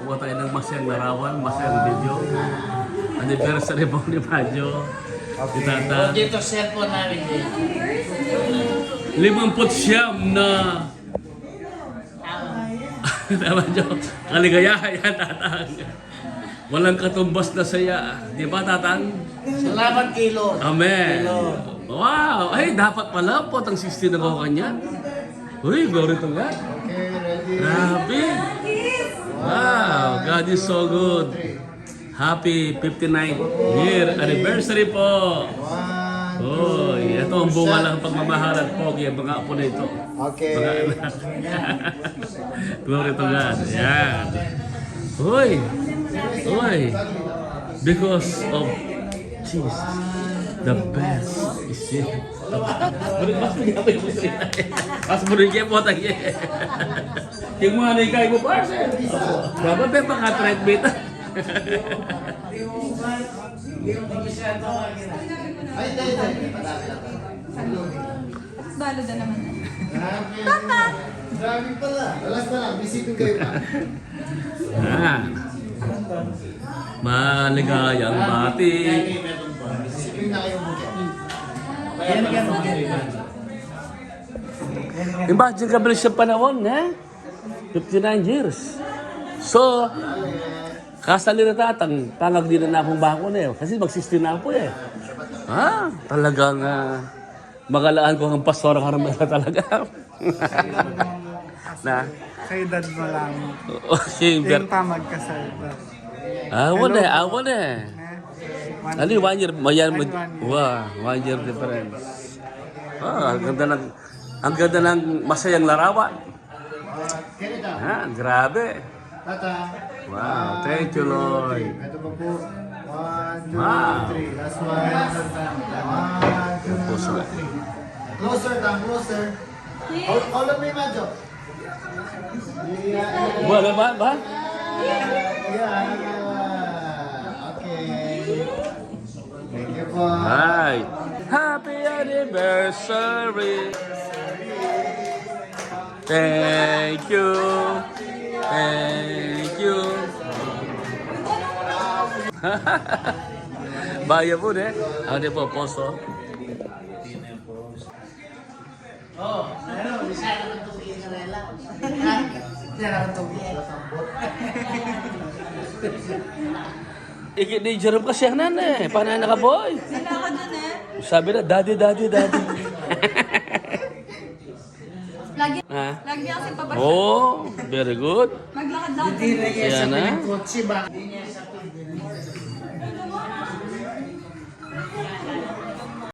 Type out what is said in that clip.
Kuha tayo ng masayang larawan, masayang video. Anniversary po ni Majo. Si Tata. Dito cellphone namin din. 50 na tama nyo, kaligayahan yan, Tatang. Walang katumbas na saya. Di ba, Tatang? Salamat kilo. Amen. Wow! Ay, dapat pala po ang 60 na ko kanya. Uy, glory to God. Okay, ready? Grabe. Wow, God is so good. Happy 59th year anniversary po. Oh, ito ang bunga lang ng pagmamahal at pogi ang mga apo na ito. Okay. Mga anak. Glory to God. Yan. Uy. Uy. Because of Jesus, the best is yet. Mas murid kayo po tayo. Yung mga nagkay mo pa, sir. Dapat may paka-threat beta. Ay, hindi. Balo na naman. Papa! Grabe pala. Alas na lang. Bisipin kayo pa. Maligayang bati. Bisipin na kayo muna. Imagine ka bilis sa panahon, eh? 59 years. So, kasali na Tatang, tangag din na akong bako na eh. Kasi mag-16 na ako eh. Talagang magalaan ko ang pastor Carmela talaga. Na? Sa edad mo lang. Okay, Yung tamag ka sa edad. awon eh. Ano, 1 year, wow, 1 year difference. Ang ganda ng masayang larawan. Grabe. Tata. Wow, thank you, Lord. Ito pa po. 1, 2, Wow. 3. Last one. 1, 2, Puso na. 3. Closer, Tang. Closer. All of me, Majo. Yeah. Ba? Yeah. Okay. Thank you po. Right. Happy anniversary. Thank you. Thank you. Baya po eh. Ano po, posto? Bisa naman tubig na rela. Bisa naman tubig. Ikit ni Jerome kasi yan eh. Panana ka boy. Sila ka dun eh. Sabi na, daddy. Lagi, Ha? lagi niya kasi pabasa. Oh, very good. Maglakad-lakad. Hindi na yan Kaya sa na? pinagkotse ba?